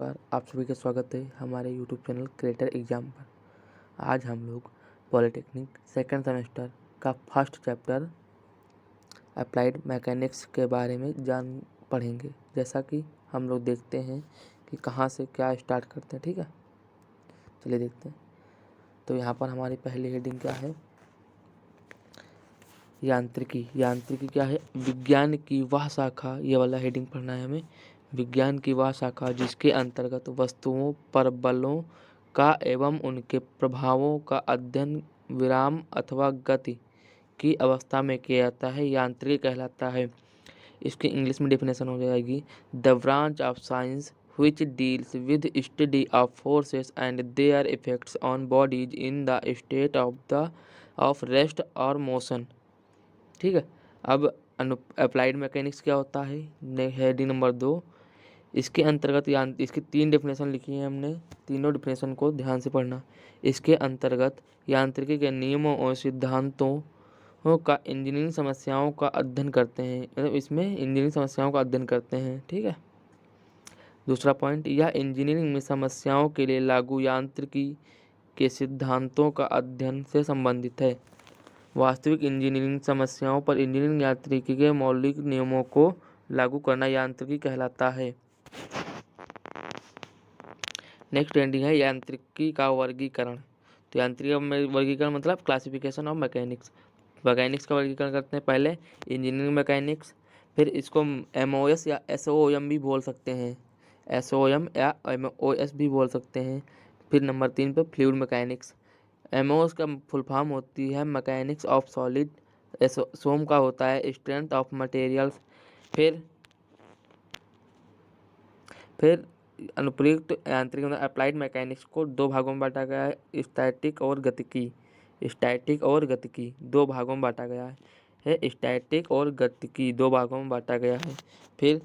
नमस्कार, आप सभी का स्वागत है हमारे यूट्यूब चैनल क्रिएटर एग्जाम पर। आज हम लोग पॉलिटेक्निक सेकंड सेमेस्टर का फर्स्ट चैप्टर अप्लाइड मैकेनिक्स के बारे में पढ़ेंगे। जैसा कि हम लोग देखते हैं कि कहाँ से क्या स्टार्ट करते हैं। ठीक है, चलिए देखते हैं। तो यहाँ पर हमारी पहली हेडिंग क्या है? यांत्रिकी। यांत्रिकी क्या है? विज्ञान की वह शाखा, ये वाला हेडिंग पढ़ना है हमें। विज्ञान की वह शाखा जिसके अंतर्गत वस्तुओं पर बलों का एवं उनके प्रभावों का अध्ययन विराम अथवा गति की अवस्था में किया जाता है, यांत्रिकी कहलाता है। इसकी इंग्लिश में डेफिनेशन हो जाएगी, the branch of science which deals with study of forces and their effects on bodies in the state of rest or motion। ठीक है, अब अप्लाइड मैकेनिक्स क्या होता है? Heading number 2। इसके अंतर्गत इसकी 3 डेफिनेशन लिखी है हमने। तीनों डेफिनेशन को ध्यान से पढ़ना। इसके अंतर्गत यांत्रिकी के नियमों और सिद्धांतों का इंजीनियरिंग समस्याओं का अध्ययन करते हैं, मतलब इसमें इंजीनियरिंग समस्याओं का अध्ययन करते हैं। ठीक है, दूसरा पॉइंट, यह इंजीनियरिंग में समस्याओं के लिए लागू यांत्रिकी के सिद्धांतों का अध्ययन से संबंधित है। वास्तविक इंजीनियरिंग समस्याओं पर इंजीनियरिंग यांत्रिकी के मौलिक नियमों को लागू करना यांत्रिकी कहलाता है। नेक्स्ट हेडिंग है यांत्रिकी का वर्गीकरण। तो यांत्रिकी का वर्गीकरण मतलब क्लासिफिकेशन ऑफ मैकेनिक्स। मैकेनिक्स का वर्गीकरण करते हैं। पहले इंजीनियरिंग मैकेनिक्स, फिर इसको MOS या SOM भी बोल सकते हैं, SOM या MOS भी बोल सकते हैं। फिर नंबर 3 पे फ्लूइड मैकेनिक्स। MOS का फुल फॉर्म होती है मैकेनिक्स ऑफ सॉलिड, SOM का होता है स्ट्रेंथ ऑफ मटेरियल्स। फिर अनुप्रयुक्त यांत्रिक मतलब अप्लाइड मैकेनिक्स को 2 भागों में बांटा गया है, स्टैटिक और गतिकी। स्टैटिक और गतिकी 2 भागों में बांटा गया है। स्टैटिक और गतिकी 2 भागों में बांटा गया है। फिर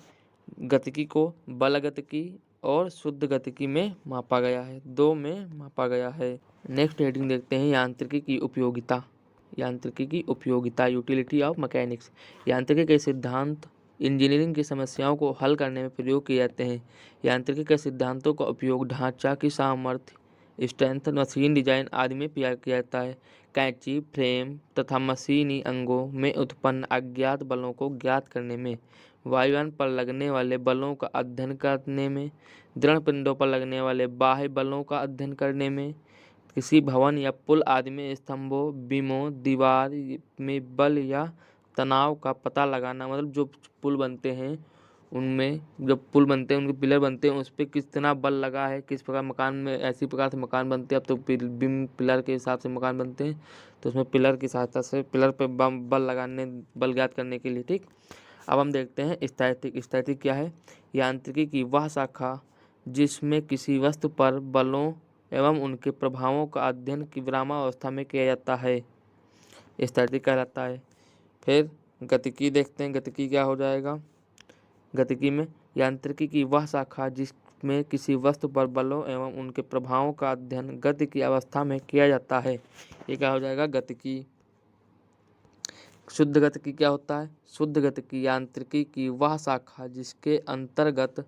गतिकी को बल गतिकी और शुद्ध गतिकी में मापा गया है, 2 में मापा गया है। नेक्स्ट हेडिंग देखते हैं यांत्रिकी की उपयोगिता। यांत्रिकी की उपयोगिता, यूटिलिटी ऑफ मैकेनिक्स। यांत्रिकी के सिद्धांत इंजीनियरिंग की समस्याओं को हल करने में प्रयोग किए जाते हैं। यांत्रिकी के सिद्धांतों का उपयोग ढांचा की सामर्थ्य, स्ट्रेंथ, मशीन डिजाइन आदि में किया जाता है। कैंची, फ्रेम तथा मशीनी अंगों में उत्पन्न अज्ञात बलों को ज्ञात करने में, वायुयान पर लगने वाले बलों का अध्ययन करने में, दृढ़ पिंडों पर लगने वाले बाह्य बलों का अध्ययन करने में, किसी भवन या पुल आदि में स्तंभों, बीमों, दीवार में बल या तनाव का पता लगाना, मतलब जो पुल बनते हैं उनमें, जब पुल बनते हैं उनके पिलर बनते हैं उस पर कितना बल लगा है, किस प्रकार मकान में ऐसी प्रकार से मकान बनते हैं। अब तो बीम पिलर के हिसाब से मकान बनते हैं, तो उसमें पिलर की सहायता से पिलर पे बल लगाने, बल ज्ञात करने के लिए। ठीक, अब हम देखते हैं स्थैतिक। स्थैतिक क्या है? यांत्रिकी की वह शाखा जिसमें किसी वस्तु पर बलों एवं उनके प्रभावों का अध्ययन की विरामावस्था में किया जाता है, स्थैतिक कहलाता है। फिर गतिकी देखते हैं, गतिकी क्या हो जाएगा? गतिकी में यांत्रिकी की वह शाखा जिसमें किसी वस्तु पर बलों एवं उनके प्रभावों का अध्ययन गति की अवस्था में किया जाता है, ये क्या हो जाएगा? गतिकी। शुद्ध गतिकी क्या होता है? शुद्ध गतिकी यांत्रिकी की वह शाखा जिसके अंतर्गत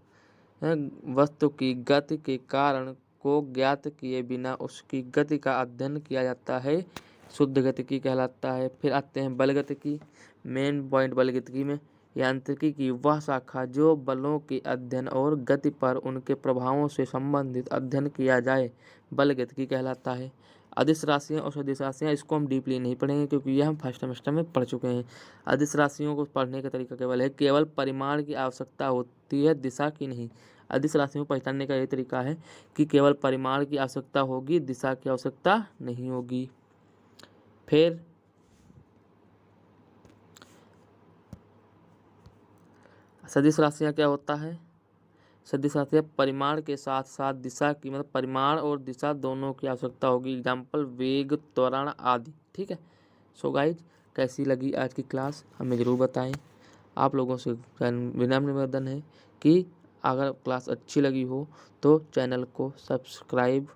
वस्तु की गति के कारण को ज्ञात किए बिना उसकी गति का अध्ययन किया जाता है, शुद्ध गतिकी कहलाता है। फिर आते हैं बल गतिकी। मेन पॉइंट बल गतिकी में यांत्रिकी की वह शाखा जो बलों के अध्ययन और गति पर उनके प्रभावों से संबंधित अध्ययन किया जाए, बल गतिकी कहलाता है। अदिश राशियाँ और सदिश राशियाँ, इसको हम डीपली नहीं पढ़ेंगे क्योंकि यह हम फर्स्ट सेमेस्टर में पढ़ चुके हैं। अदिश राशियों को पढ़ने का तरीका केवल है, केवल परिमाण की आवश्यकता होती है, दिशा की नहीं। अदिश राशियों को पहचानने का ये तरीका है कि केवल परिमाण की आवश्यकता होगी, दिशा की आवश्यकता नहीं होगी। फिर सदिश राशियाँ क्या होता है? सदिश राशियाँ परिमाण के साथ साथ दिशा की, मतलब परिमाण और दिशा दोनों की आवश्यकता होगी। एग्जाम्पल वेग, त्वरण आदि। ठीक है, सो गाइज, कैसी लगी आज की क्लास हमें ज़रूर बताएं। आप लोगों से विनम्र निवेदन है कि अगर क्लास अच्छी लगी हो तो चैनल को सब्सक्राइब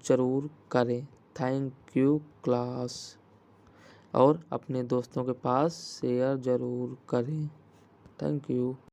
ज़रूर करें। थैंक यू क्लास, और अपने दोस्तों के पास शेयर ज़रूर करें। Thank you.